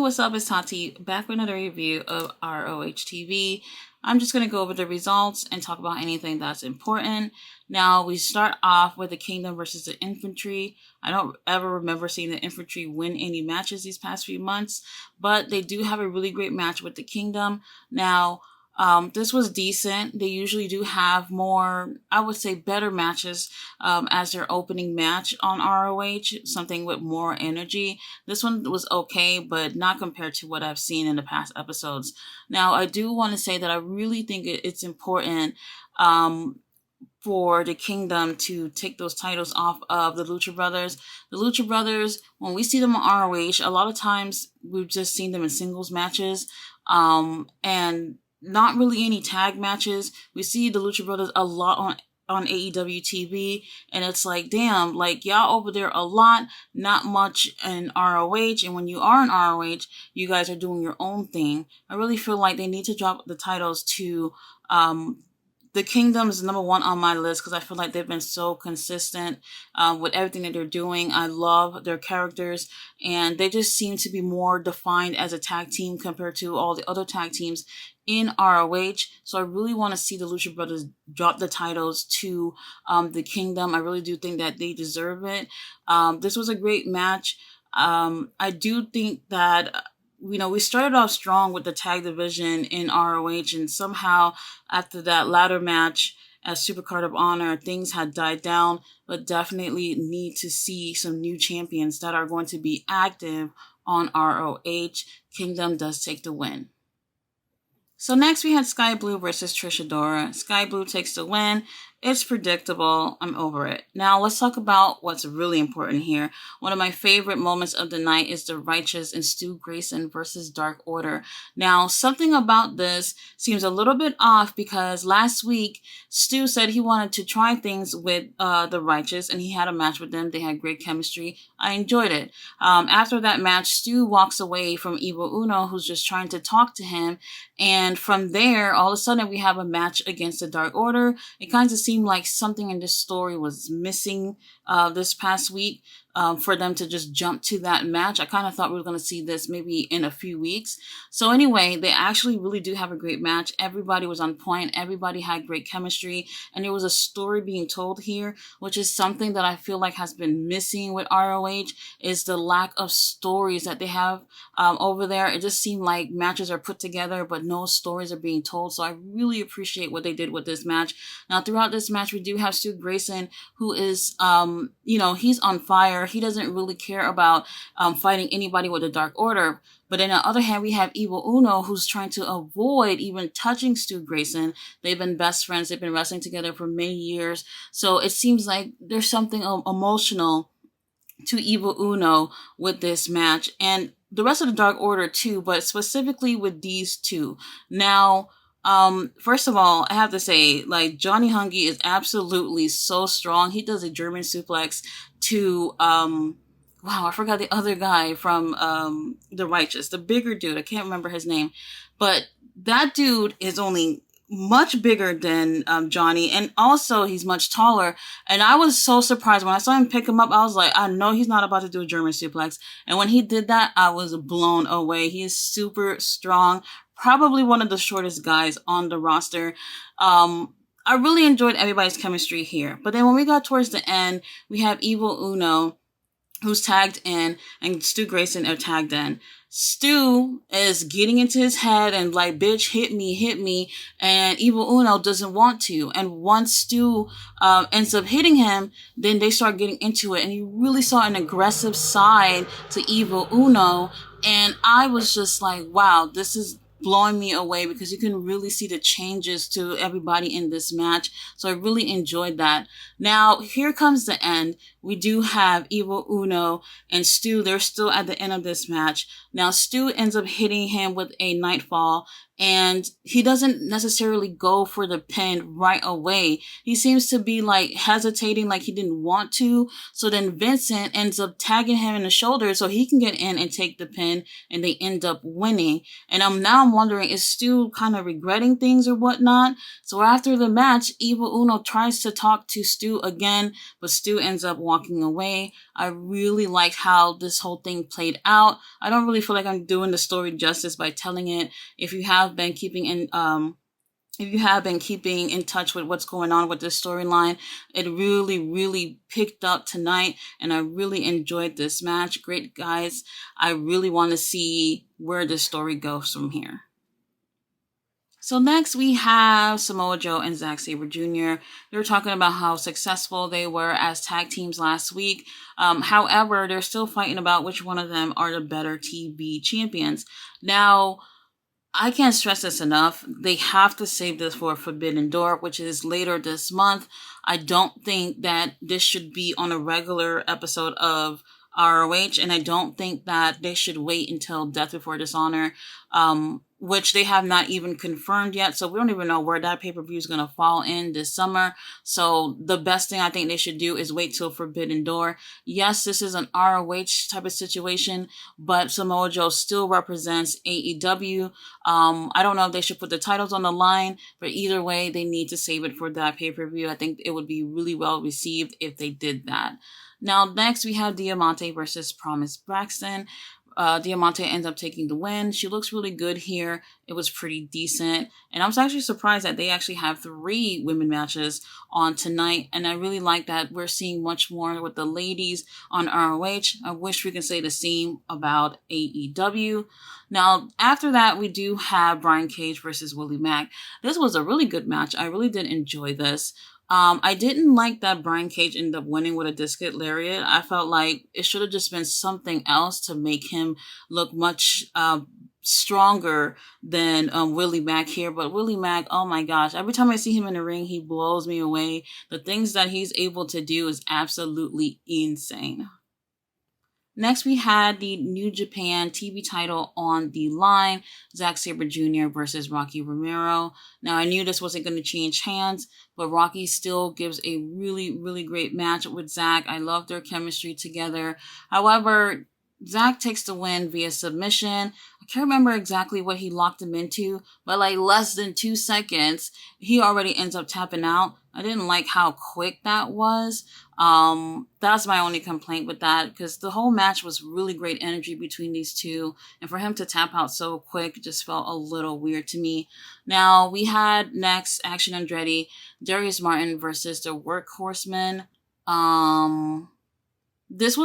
what's up? It's Tati, back with another review of ROH TV. I'm just going to go over the results and talk about anything that's important. Now, we start off with the Kingdom versus the Infantry. I don't ever remember seeing the Infantry win any matches these past few months, but they do have a really great match with the Kingdom. Now, this was decent. They usually do have more, I would say, better matches as their opening match on ROH, something with more energy. This one was okay, but not compared to what I've seen in the past episodes. Now, I do want to say that I really think it's important for the Kingdom to take those titles off of the Lucha Brothers. The Lucha Brothers, when we see them on ROH, a lot of times we've just seen them in singles matches, and not really any tag matches. We see the Lucha Brothers a lot on AEW TV, and it's like, damn, like, y'all over there a lot, not much in ROH, and when you are in ROH, you guys are doing your own thing. I really feel like they need to drop the titles to the Kingdom is number one on my list because I feel like they've been so consistent with everything that they're doing. I love their characters, and they just seem to be more defined as a tag team compared to all the other tag teams in ROH. So I really want to see the Lucha Brothers drop the titles to the Kingdom. I really do think that they deserve it. This was a great match. I do think that we started off strong with the tag division in ROH, and somehow after that latter match as Supercard of Honor, things had died down, but definitely need to see some new champions that are going to be active on ROH. Kingdom does take the win. So next we had Sky Blue versus Trish Adora. Sky Blue takes the win. It's predictable. I'm over it. Now let's talk about what's really important here. One of my favorite moments of the night is the Righteous and Stu Grayson versus Dark Order. Now, something about this seems a little bit off because last week Stu said he wanted to try things with the Righteous, and he had a match with them. They had great chemistry. I enjoyed it. After that match, Stu walks away from Evil Uno, who's just trying to talk to him. And from there, all of a sudden, we have a match against the Dark Order. It kind of seemed like something in this story was missing this past week for them to just jump to that match. I kind of thought we were going to see this maybe in a few weeks. So anyway, they actually really do have a great match. Everybody was on point. Everybody had great chemistry. And there was a story being told here, which is something that I feel like has been missing with ROH, is the lack of stories that they have over there. It just seemed like matches are put together, but no stories are being told. So I really appreciate what they did with this match. Now, throughout this match, we do have Stu Grayson, who is, he's on fire. He doesn't really care about fighting anybody with the Dark Order. But on the other hand, we have Evil Uno, who's trying to avoid even touching Stu Grayson. They've been best friends. They've been wrestling together for many years. So it seems like there's something emotional to Evil Uno with this match. And the rest of the Dark Order too, but specifically with these two. Now, first of all, I have to say, like, Johnny Hungy is absolutely so strong. He does a German suplex to, wow, I forgot the other guy from, The Righteous, the bigger dude. I can't remember his name, but that dude is only much bigger than, Johnny. And also he's much taller. And I was so surprised when I saw him pick him up. I was like, I know he's not about to do a German suplex. And when he did that, I was blown away. He is super strong. Probably one of the shortest guys on the roster. I really enjoyed everybody's chemistry here. But then when we got towards the end, we have Evil Uno, who's tagged in, and Stu Grayson are tagged in. Stu is getting into his head and like, bitch, hit me. And Evil Uno doesn't want to. And once Stu ends up hitting him, then they start getting into it. And you really saw an aggressive side to Evil Uno. And I was just like, wow, this is blowing me away because you can really see the changes to everybody in this match. So I really enjoyed that. Now, here comes the end. We do have Evil Uno and Stu. They're still at the end of this match. Now, Stu ends up hitting him with a Nightfall, and he doesn't necessarily go for the pin right away. He seems to be like hesitating, like he didn't want to. So then Vincent ends up tagging him in the shoulder so he can get in and take the pin, and they end up winning. And I'm wondering, is Stu kind of regretting things or whatnot? So after the match, Evil Uno tries to talk to Stu again, but Stu ends up walking walking away. I really liked how this whole thing played out. I don't really feel like I'm doing the story justice by telling it. If you have been keeping in touch with what's going on with this storyline, it really, really picked up tonight, and I really enjoyed this match. Great guys. I really want to see where the story goes from here. So next we have Samoa Joe and Zack Sabre Jr. They were talking about how successful they were as tag teams last week. However, they're still fighting about which one of them are the better TV champions. Now, I can't stress this enough. They have to save this for Forbidden Door, which is later this month. I don't think that this should be on a regular episode of ROH, and I don't think that they should wait until Death Before Dishonor, which they have not even confirmed yet. So we don't even know where that pay-per-view is going to fall in this summer. So the best thing I think they should do is wait till Forbidden Door. Yes, this is an ROH type of situation, but Samoa Joe still represents AEW. I don't know if they should put the titles on the line, but either way, they need to save it for that pay-per-view. I think it would be really well received if they did that. Now, next we have Diamante versus Promise Braxton. Diamante ends up taking the win. She looks really good here. It was pretty decent. And I was actually surprised that they actually have 3 women matches on tonight. And I really like that we're seeing much more with the ladies on ROH. I wish we could say the same about AEW. Now, after that, we do have Brian Cage versus Willie Mack. This was a really good match. I really did enjoy this. I didn't like that Brian Cage ended up winning with a discus lariat. I felt like it should have just been something else to make him look much stronger than Willie Mack here. But Willie Mack, oh my gosh, every time I see him in the ring, he blows me away. The things that he's able to do is absolutely insane. Next, we had the New Japan TV title on the line, Zack Sabre Jr. versus Rocky Romero. Now, I knew this wasn't going to change hands, but Rocky still gives a really, really great match with Zack. I love their chemistry together. However, Zack takes the win via submission. I can't remember exactly what he locked him into, but like less than 2 seconds, he already ends up tapping out. I didn't like how quick that was. That's my only complaint with that, because the whole match was really great energy between these two, and for him to tap out so quick just felt a little weird to me. Now, we had next Action Andretti, Darius Martin versus the Workhorsemen. This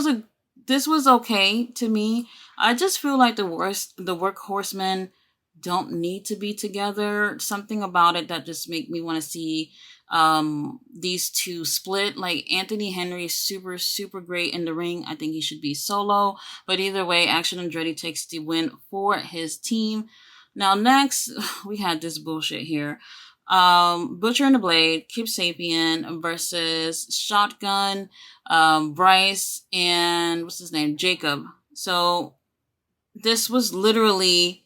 was okay to me. I just feel like the Workhorsemen don't need to be together. Something about it that just make me want to see these two split. Like, Anthony Henry is super, super great in the ring. I think he should be solo. But either way, Action Andretti takes the win for his team. Now, next, we had this bullshit here. Butcher and the Blade, Kip Sapien versus Shotgun, Bryce, and what's his name? Jacob. So this was literally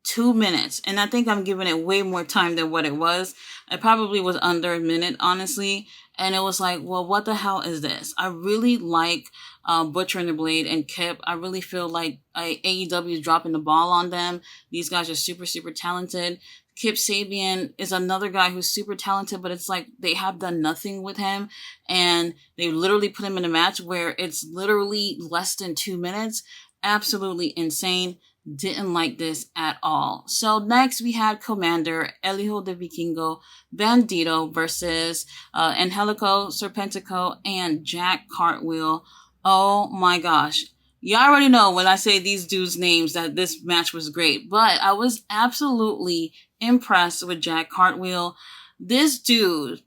2 minutes, and I think I'm giving it way more time than what it was. It probably was under a minute, honestly. And it was like, well, what the hell is this? I really like Butcher and the Blade and Kip. I really feel like AEW is dropping the ball on them. These guys are super, super talented. Kip Sabian is another guy who's super talented, but it's like they have done nothing with him, and they literally put him in a match where it's literally less than 2 minutes. Absolutely insane. Didn't like this at all. So next we had Commander, El Hijo de Vikingo, Bandito versus Angelico, Serpentico, and Jack Cartwheel. Oh my gosh. You already know when I say these dudes' names that this match was great, but I was absolutely impressed with Jack Cartwheel. This dude,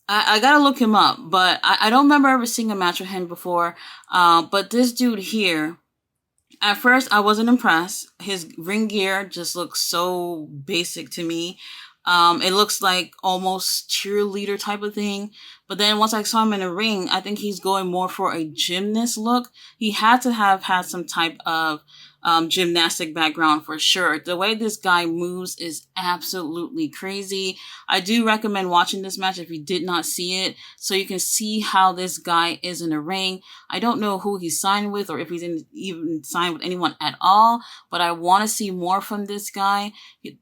I gotta look him up, but I don't remember ever seeing a match with him before. But this dude here, at first I wasn't impressed. His ring gear just looks so basic to me. It looks like almost cheerleader type of thing. But then once I saw him in the ring, I think he's going more for a gymnast look. He had to have had some type of gymnastic background for sure. The way this guy moves is absolutely crazy. I do recommend watching this match if you did not see it, so you can see how this guy is in the ring. I don't know who he's signed with or if he's even signed with anyone at all, but I want to see more from this guy.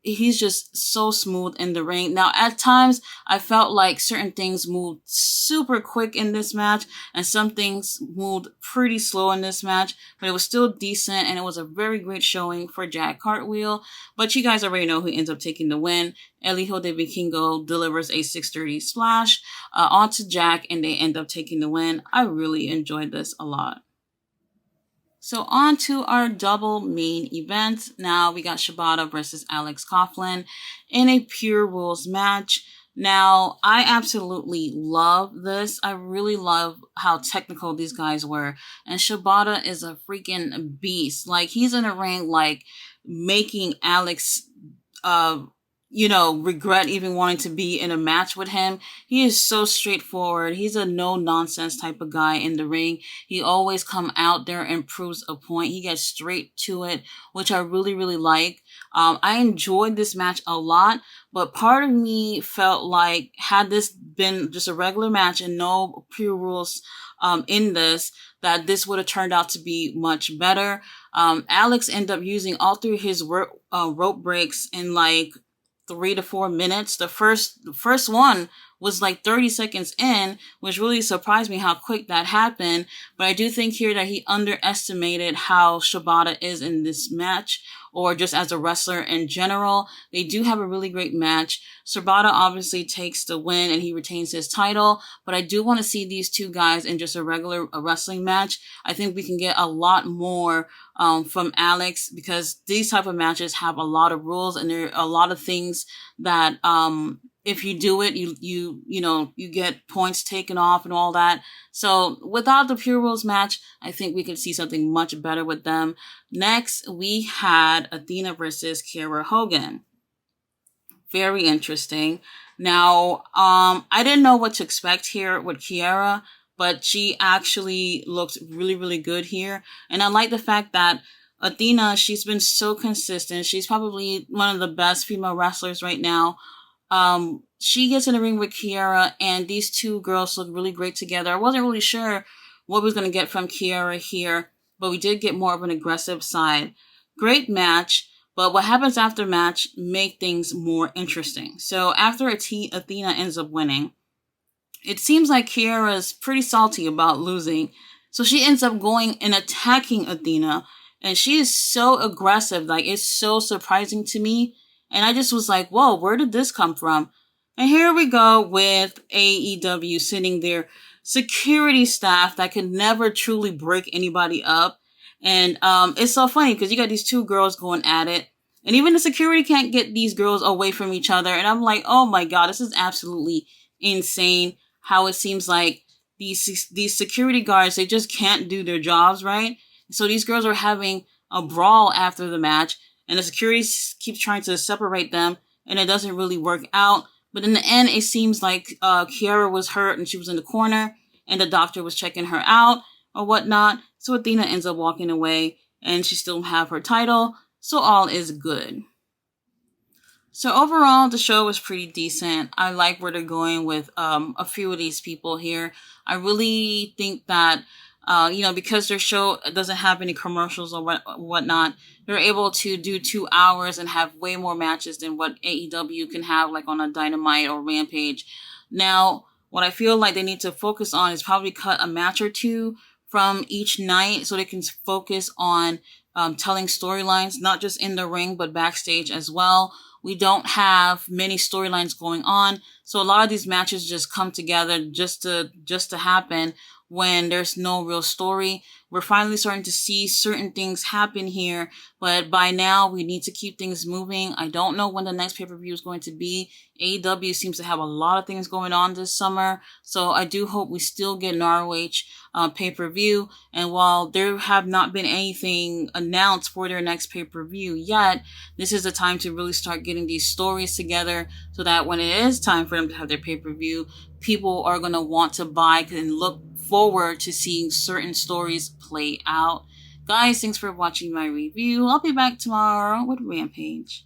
He's just so smooth in the ring. Now, at times, I felt like certain things moved super quick in this match, and some things moved pretty slow in this match, but it was still decent, and it was a very great showing for Jack Cartwheel. But you guys already know who ends up taking the win. Elijo de Vikingo delivers a 630 splash onto Jack, and they end up taking the win. I really enjoyed this a lot. So on to our double main event. Now we got Shibata versus Alex Coughlin in a Pure Rules match. Now, I absolutely love this. I really love how technical these guys were. And Shibata is a freaking beast. Like, he's in a ring, like, making Alex, regret even wanting to be in a match with him. He is so straightforward. He's a no-nonsense type of guy in the ring. He always come out there and proves a point. He gets straight to it, which I really, really like. I enjoyed this match a lot, but part of me felt like had this been just a regular match and no Pure Rules in this, that this would have turned out to be much better. Alex ended up using all through his rope breaks in like 3 to 4 minutes. The first one was like 30 seconds in, which really surprised me how quick that happened. But I do think here that he underestimated how Shibata is in this match, or just as a wrestler in general. They do have a really great match. Shibata obviously takes the win and he retains his title, but I do want to see these two guys in just a regular wrestling match. I think we can get a lot more from Alex, because these type of matches have a lot of rules, and there are a lot of things that if you do it, you get points taken off and all that. So without the Pure Rules match, I think we could see something much better with them. Next, we had Athena versus Kiera Hogan. Very interesting. Now, I didn't know what to expect here with Kiera, but she actually looked really, really good here. And I like the fact that Athena, she's been so consistent. She's probably one of the best female wrestlers right now. She gets in the ring with Kiera, and these two girls look really great together. I wasn't really sure what we was going to get from Kiera here, but we did get more of an aggressive side. Great match, but what happens after match make things more interesting. So after Athena ends up winning, it seems like Kiera's pretty salty about losing. So she ends up going and attacking Athena, and she is so aggressive. Like, it's so surprising to me. And I just was like, whoa, where did this come from? And here we go with AEW sitting there, security staff that could never truly break anybody up. And it's so funny because you got these two girls going at it, and even the security can't get these girls away from each other. And I'm like, oh my God, this is absolutely insane how it seems like these security guards, they just can't do their jobs right. So these girls are having a brawl after the match, and the security keeps trying to separate them, and it doesn't really work out. But in the end, it seems like Kiera was hurt, and she was in the corner, and the doctor was checking her out or whatnot. So Athena ends up walking away, and she still have her title. So all is good. So overall, the show was pretty decent. I like where they're going with a few of these people here. I really think that because their show doesn't have any commercials or whatnot, they're able to do 2 hours and have way more matches than what AEW can have, like on a Dynamite or Rampage. Now, what I feel like they need to focus on is probably cut a match or two from each night so they can focus on telling storylines, not just in the ring, but backstage as well. We don't have many storylines going on, so a lot of these matches just come together just to happen when there's no real story. We're finally starting to see certain things happen here, but by now we need to keep things moving. I don't know when the next pay-per-view is going to be. AEW seems to have a lot of things going on this summer, so I do hope we still get an ROH pay-per-view. And while there have not been anything announced for their next pay-per-view yet, this is the time to really start getting these stories together so that when it is time for them to have their pay-per-view, people are going to want to buy and look forward to seeing certain stories play out. Guys, thanks for watching my review. I'll be back tomorrow with Rampage.